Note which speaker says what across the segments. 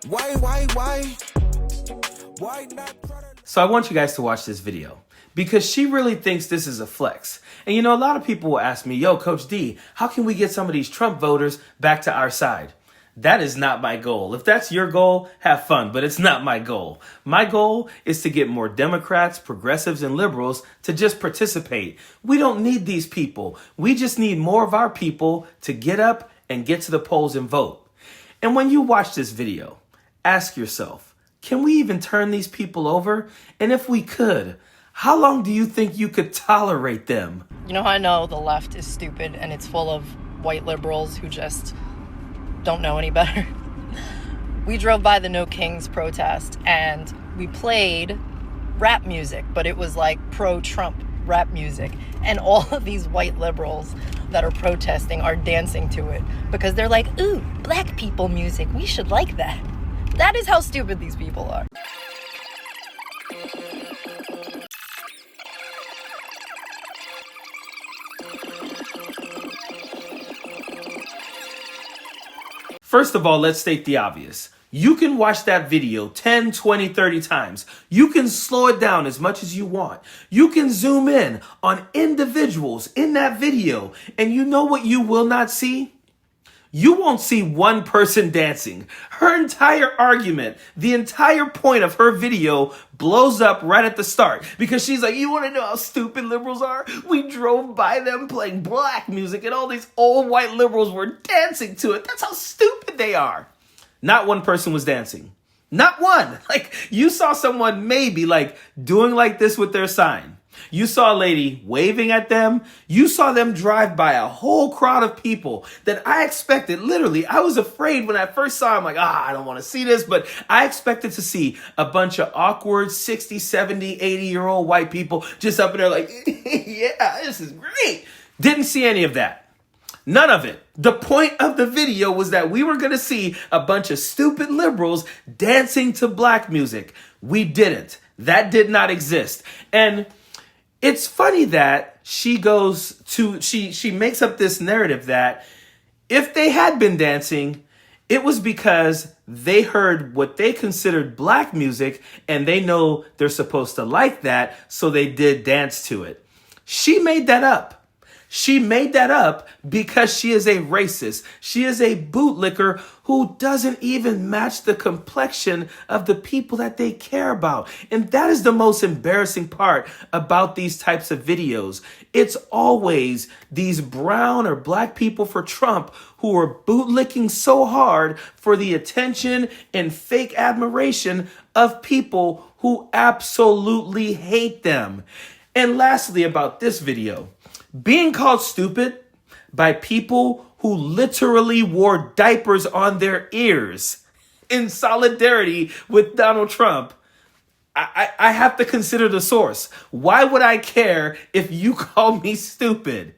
Speaker 1: Why not?
Speaker 2: So I want you guys to watch this video because she really thinks this is a flex. And you know, a lot of people will ask me, yo, Coach D, how can we get some of these Trump voters back to our side? That is not my goal. If that's your goal, have fun, but it's not my goal. My goal is to get more Democrats, progressives, and liberals to just participate. We don't need these people. We just need more of our people to get up and get to the polls and vote. And when you watch this video, ask yourself, can we even turn these people over? And if we could, how long do you think you could tolerate them?
Speaker 3: You know how I know the left is stupid and it's full of white liberals who just don't know any better? We drove by the No Kings protest and we played rap music, but it was like pro-Trump rap music. And all of these white liberals that are protesting are dancing to it because they're like, ooh, black people music, we should like that. That is how stupid these people are.
Speaker 2: First of all, let's state the obvious. You can watch that video 10, 20, 30 times. You can slow it down as much as you want. You can zoom in on individuals in that video. And you know what you will not see? You won't see one person dancing. Her entire argument, the entire point of her video blows up right at the start because she's like, you want to know how stupid liberals are? We drove by them playing black music and all these old white liberals were dancing to it. That's how stupid they are. Not one person was dancing. Not one. Like, you saw someone maybe like doing like this with their sign. You saw a lady waving at them. You saw them drive by a whole crowd of people that I expected. Literally, I was afraid when I first saw them, like, I don't want to see this. But I expected to see a bunch of awkward 60, 70, 80-year-old white people just up in there like, yeah, this is great. Didn't see any of that. None of it. The point of the video was that we were going to see a bunch of stupid liberals dancing to black music. We didn't. That did not exist. And it's funny that she makes up this narrative that if they had been dancing, it was because they heard what they considered black music and they know they're supposed to like that, so they did dance to it. She made that up. She made that up because she is a racist. She is a bootlicker who doesn't even match the complexion of the people that they care about. And that is the most embarrassing part about these types of videos. It's always these brown or black people for Trump who are bootlicking so hard for the attention and fake admiration of people who absolutely hate them. And lastly, about this video, being called stupid by people who literally wore diapers on their ears in solidarity with Donald Trump, I have to consider the source. Why would I care if you call me stupid?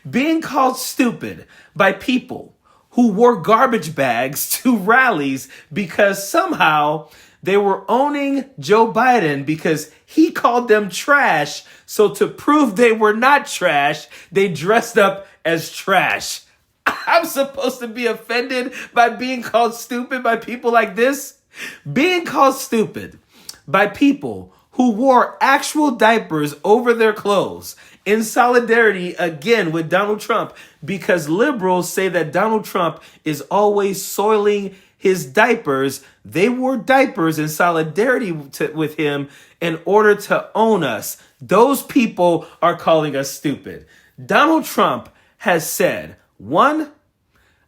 Speaker 2: Being called stupid by people who wore garbage bags to rallies because somehow they were owning Joe Biden because he called them trash. So to prove they were not trash, they dressed up as trash. I'm supposed to be offended by being called stupid by people like this? Being called stupid by people who wore actual diapers over their clothes in solidarity again with Donald Trump because liberals say that Donald Trump is always soiling his diapers. They wore diapers in solidarity with him in order to own us. Those people are calling us stupid. Donald Trump has said, 1,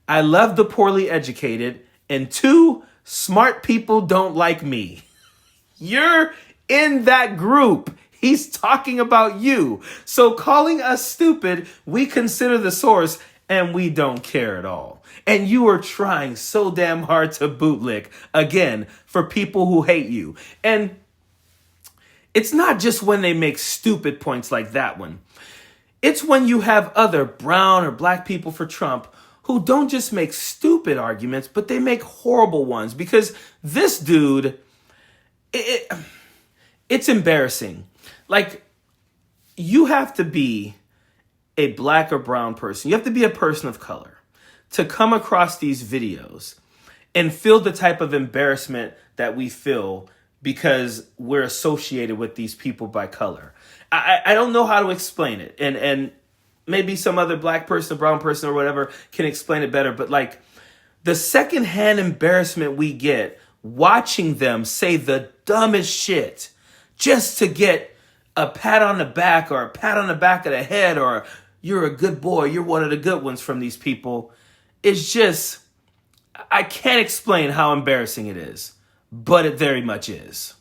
Speaker 2: I love the poorly educated, and 2, smart people don't like me. You're in that group. He's talking about you. So calling us stupid, we consider the source and we don't care at all. And you are trying so damn hard to bootlick, again, for people who hate you. And it's not just when they make stupid points like that one. It's when you have other brown or black people for Trump who don't just make stupid arguments, but they make horrible ones. Because this dude, it's embarrassing. Like, you have to be a black or brown person. You have to be a person of color to come across these videos and feel the type of embarrassment that we feel because we're associated with these people by color. I don't know how to explain it. And maybe some other black person, brown person or whatever can explain it better. But like the secondhand embarrassment we get watching them say the dumbest shit just to get a pat on the back or a pat on the back of the head or you're a good boy, you're one of the good ones from these people. It's just, I can't explain how embarrassing it is, but it very much is.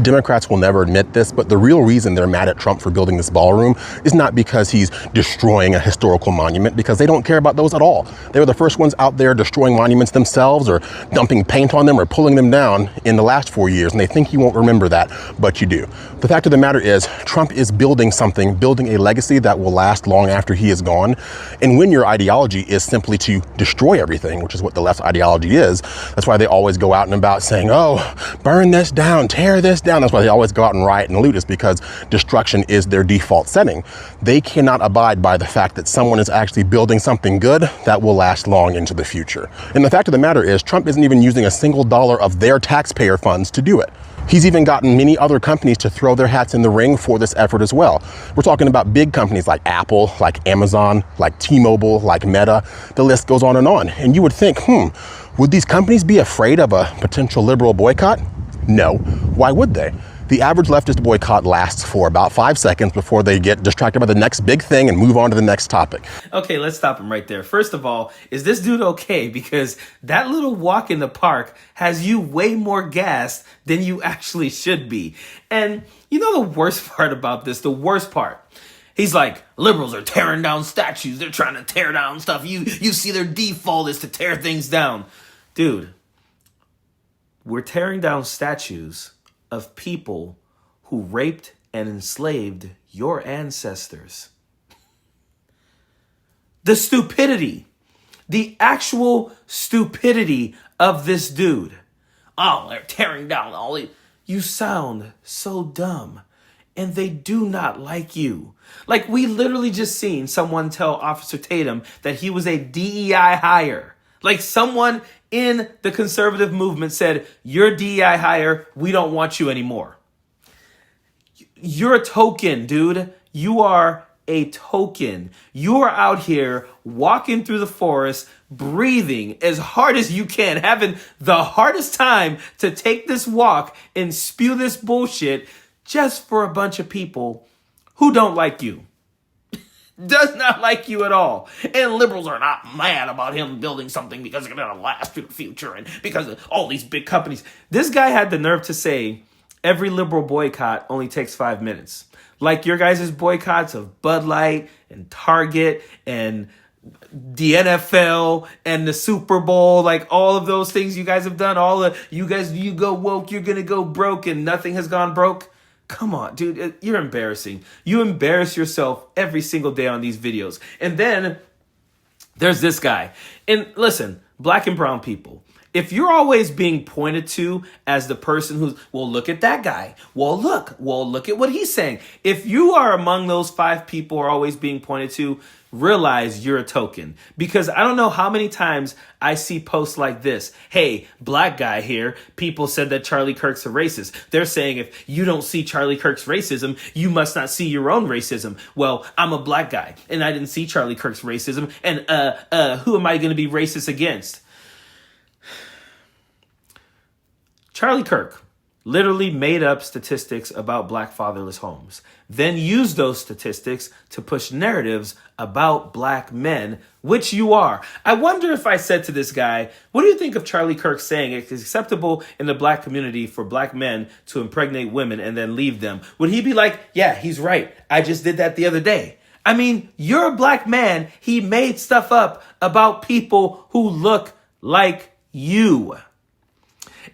Speaker 4: Democrats will never admit this, but the real reason they're mad at Trump for building this ballroom is not because he's destroying a historical monument, because they don't care about those at all. They were the first ones out there destroying monuments themselves or dumping paint on them or pulling them down in the last 4 years, and they think you won't remember that, but you do. The fact of the matter is, Trump is building something, building a legacy that will last long after he is gone. And when your ideology is simply to destroy everything, which is what the left's ideology is, that's why they always go out and about saying, oh, burn this down, tear this down. That's why they always go out and riot and loot, is because destruction is their default setting. They cannot abide by the fact that someone is actually building something good that will last long into the future. And the fact of the matter is, Trump isn't even using a single dollar of their taxpayer funds to do it. He's even gotten many other companies to throw their hats in the ring for this effort as well. We're talking about big companies like Apple, like Amazon, like T-Mobile, like Meta. The list goes on. And you would think, would these companies be afraid of a potential liberal boycott? No. Why would they? The average leftist boycott lasts for about 5 seconds before they get distracted by the next big thing and move on to the next topic.
Speaker 2: Okay, let's stop him right there. First of all, is this dude okay? Because that little walk in the park has you way more gassed than you actually should be. And you know the worst part about this, the worst part? He's like, liberals are tearing down statues. They're trying to tear down stuff. You see their default is to tear things down. Dude, we're tearing down statues of people who raped and enslaved your ancestors. The stupidity, the actual stupidity of this dude. Oh, they're tearing down all the... You sound so dumb, and they do not like you. Like, we literally just seen someone tell Officer Tatum that he was a DEI hire. Like, someone in the conservative movement said, you're DEI hire, we don't want you anymore. You're a token, dude. You are a token. You are out here walking through the forest, breathing as hard as you can, having the hardest time to take this walk and spew this bullshit just for a bunch of people who don't like you. Does not like you at all. And liberals are not mad about him building something because it's going to last through the future and because of all these big companies. This guy had the nerve to say every liberal boycott only takes 5 minutes. Like your guys' boycotts of Bud Light and Target and the NFL and the Super Bowl, like all of those things you guys have done, you go woke, you're going to go broke and nothing has gone broke. Come on, dude, you're embarrassing. You embarrass yourself every single day on these videos. And then there's this guy. And listen, black and brown people, if you're always being pointed to as the person who's, well, look at that guy. Well, look at what he's saying. If you are among those 5 people who are always being pointed to, realize you're a token. Because I don't know how many times I see posts like this. Hey, black guy here. People said that Charlie Kirk's a racist. They're saying if you don't see Charlie Kirk's racism, you must not see your own racism. Well, I'm a black guy and I didn't see Charlie Kirk's racism. And who am I going to be racist against? Charlie Kirk literally made up statistics about black fatherless homes, then used those statistics to push narratives about black men, which you are. I wonder if I said to this guy, what do you think of Charlie Kirk saying it's acceptable in the black community for black men to impregnate women and then leave them? Would he be like, yeah, he's right. I just did that the other day. I mean, you're a black man. He made stuff up about people who look like you.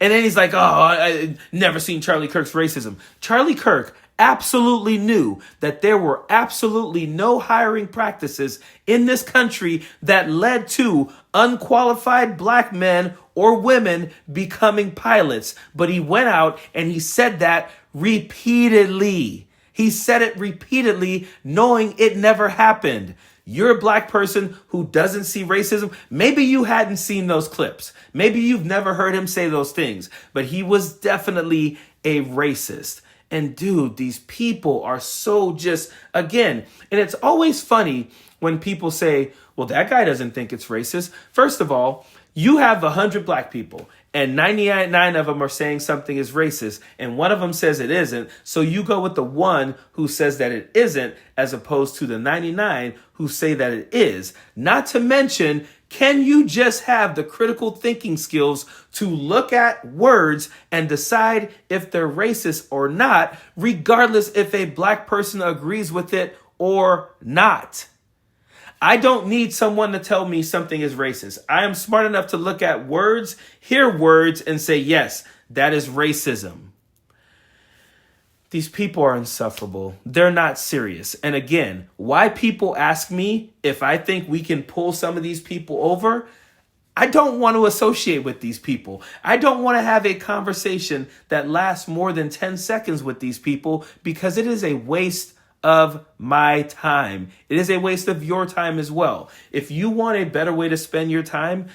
Speaker 2: And then he's like, oh, I never seen Charlie Kirk's racism. Charlie Kirk absolutely knew that there were absolutely no hiring practices in this country that led to unqualified black men or women becoming pilots. But he went out and he said that repeatedly. He said it repeatedly, knowing it never happened. You're a black person who doesn't see racism. Maybe you hadn't seen those clips. Maybe you've never heard him say those things, but he was definitely a racist. And dude, these people are so just, again, and it's always funny when people say, well, that guy doesn't think it's racist. First of all, you have 100 black people and 99 of them are saying something is racist and one of them says it isn't. So you go with the one who says that it isn't as opposed to the 99 who say that it is. Not to mention, can you just have the critical thinking skills to look at words and decide if they're racist or not, regardless if a black person agrees with it or not? I don't need someone to tell me something is racist. I am smart enough to look at words, hear words, and say, yes, that is racism. These people are insufferable. They're not serious. And again, why people ask me if I think we can pull some of these people over, I don't want to associate with these people. I don't want to have a conversation that lasts more than 10 seconds with these people because it is a waste of my time. It is a waste of your time as well. If you want a better way to spend your time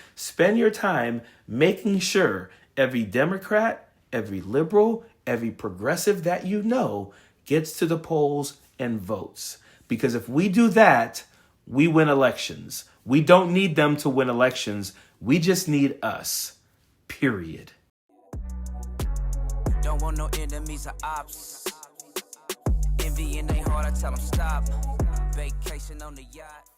Speaker 2: making sure every Democrat, every liberal, every progressive that you know gets to the polls and votes. Because if we do that, we win elections. We don't need them to win elections. We just need us. Period.
Speaker 1: Don't want no enemies or ops. Envy in they heart, I tell them stop. Vacation on the yacht.